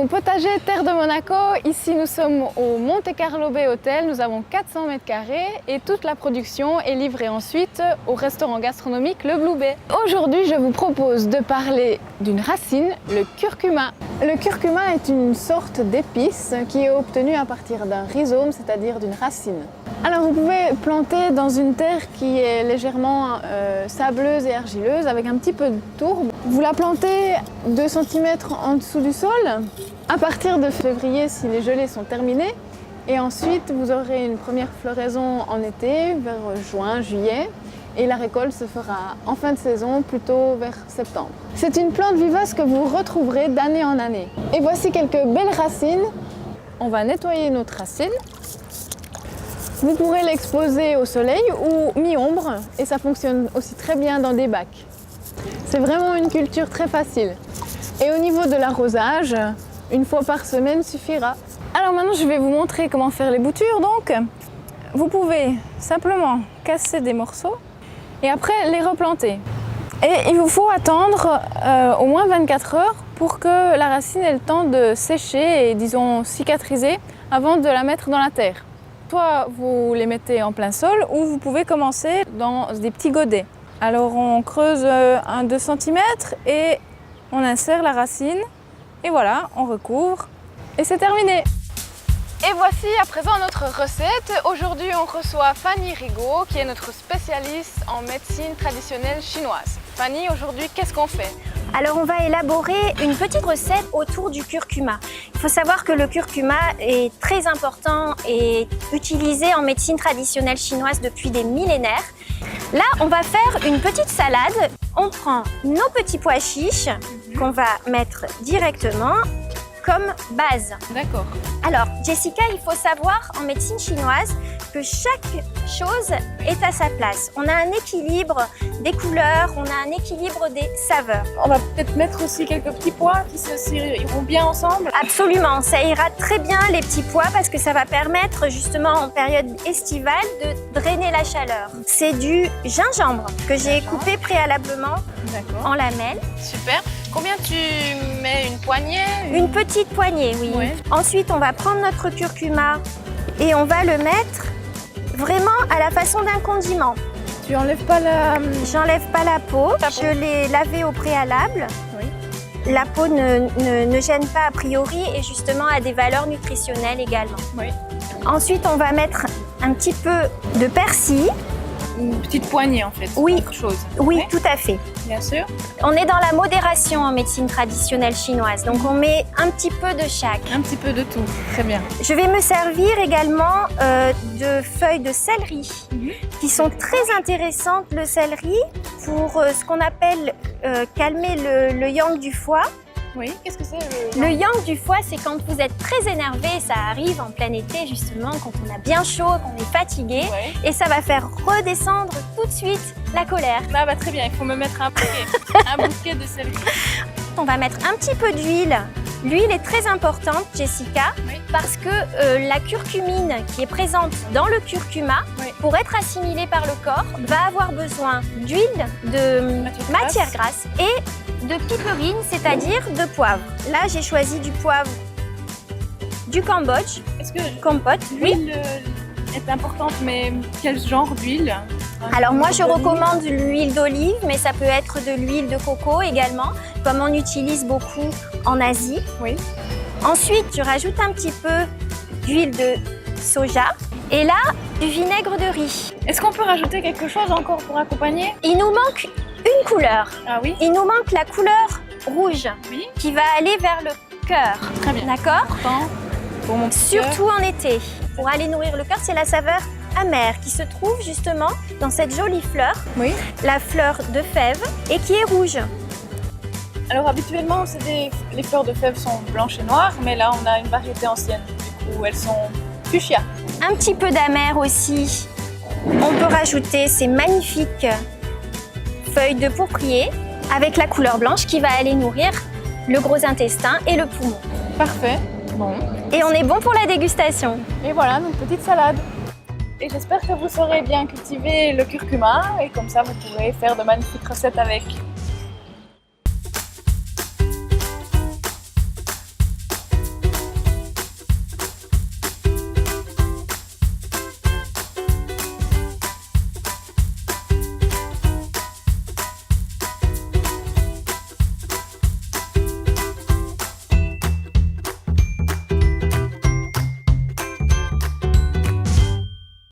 mon potager Terre de Monaco. Ici nous sommes au Monte Carlo Bay Hotel, nous avons 400 mètres carrés et toute la production est livrée ensuite au restaurant gastronomique Le Blue Bay. Aujourd'hui je vous propose de parler d'une racine, le curcuma. Le curcuma est une sorte d'épice qui est obtenue à partir d'un rhizome, c'est-à-dire d'une racine. Alors vous pouvez planter dans une terre qui est légèrement sableuse et argileuse avec un petit peu de tourbe. Vous la plantez 2 cm en dessous du sol à partir de février si les gelées sont terminées. Et ensuite vous aurez une première floraison en été vers juin, juillet. Et la récolte se fera en fin de saison, plutôt vers septembre. C'est une plante vivace que vous retrouverez d'année en année. Et voici quelques belles racines. On va nettoyer notre racine. Vous pourrez l'exposer au soleil ou mi-ombre et ça fonctionne aussi très bien dans des bacs. C'est vraiment une culture très facile. Et au niveau de l'arrosage, 1 fois par semaine suffira. Alors maintenant je vais vous montrer comment faire les boutures. Donc, vous pouvez simplement casser des morceaux et après les replanter. Et il vous faut attendre au moins 24 heures pour que la racine ait le temps de sécher et disons cicatriser avant de la mettre dans la terre. Soit vous les mettez en plein sol ou vous pouvez commencer dans des petits godets. Alors on creuse 1-2 cm et on insère la racine et voilà, on recouvre et c'est terminé. Et voici à présent notre recette. Aujourd'hui on reçoit Fanny Rigaud qui est notre spécialiste en médecine traditionnelle chinoise. Fanny, aujourd'hui qu'est-ce qu'on fait ? Alors on va élaborer une petite recette autour du curcuma. Il faut savoir que le curcuma est très important et utilisé en médecine traditionnelle chinoise depuis des millénaires. Là, on va faire une petite salade. On prend nos petits pois chiches qu'on va mettre directement comme base. D'accord. Alors, Jessica, il faut savoir en médecine chinoise que chaque chose est à sa place. On a un équilibre des couleurs, on a un équilibre des saveurs. On va peut-être mettre aussi quelques petits pois qui iront bien ensemble. Absolument, ça ira très bien les petits pois parce que ça va permettre justement en période estivale de drainer la chaleur. C'est du gingembre que j'ai coupé préalablement en lamelles. Super. Combien tu mets? Une poignée? Une petite poignée, oui. Ouais. Ensuite, on va prendre notre curcuma et on va le mettre vraiment à la façon d'un condiment. Tu enlèves pas la... J'enlève pas la peau. Je l'ai lavé au préalable. Oui. La peau ne gêne pas a priori et justement a des valeurs nutritionnelles également. Oui. Ensuite, on va mettre un petit peu de persil. Une petite poignée en fait. Oui, autre chose. Oui, ouais. Tout à fait. Bien sûr. On est dans la modération en médecine traditionnelle chinoise, donc on met un petit peu de chaque. Un petit peu de tout, très bien. Je vais me servir également de feuilles de céleri qui sont très intéressantes, le céleri, pour ce qu'on appelle calmer le yang du foie. Oui, qu'est-ce que c'est le yang du foie, c'est quand vous êtes très énervé, ça arrive en plein été justement, quand on a bien chaud, qu'on est fatigué, et ça va faire redescendre tout de suite la colère. Bah très bien, il faut me mettre un bouquet de céleri. On va mettre un petit peu d'huile. L'huile est très importante, Jessica, parce que la curcumine qui est présente dans le curcuma, pour être assimilée par le corps, va avoir besoin d'huile, de matière grasse et de piperine, c'est-à-dire de poivre. Là, j'ai choisi du poivre du Cambodge. Est-ce que compote, l'huile est importante, mais quel genre d'huile? Alors moi, je recommande l'huile d'olive, mais ça peut être de l'huile de coco également, comme on utilise beaucoup en Asie. Oui. Ensuite, je rajoute un petit peu d'huile de soja et là, du vinaigre de riz. Est-ce qu'on peut rajouter quelque chose encore pour accompagner? Il nous manque une couleur. Ah oui? Il nous manque la couleur rouge qui va aller vers le cœur. Très bien. D'accord? Pour mon surtout en été. Pour aller nourrir le cœur, c'est la saveur amère qui se trouve justement dans cette jolie fleur, la fleur de fève, et qui est rouge. Alors habituellement, les fleurs de fèves sont blanches et noires, mais là on a une variété ancienne, du coup elles sont fuchsia. Un petit peu d'amer aussi. On peut rajouter ces magnifiques feuilles de pourprier avec la couleur blanche qui va aller nourrir le gros intestin et le poumon. Parfait. Bon. Et on est bon pour la dégustation. Et voilà, notre petite salade. Et j'espère que vous saurez bien cultiver le curcuma et comme ça vous pourrez faire de magnifiques recettes avec.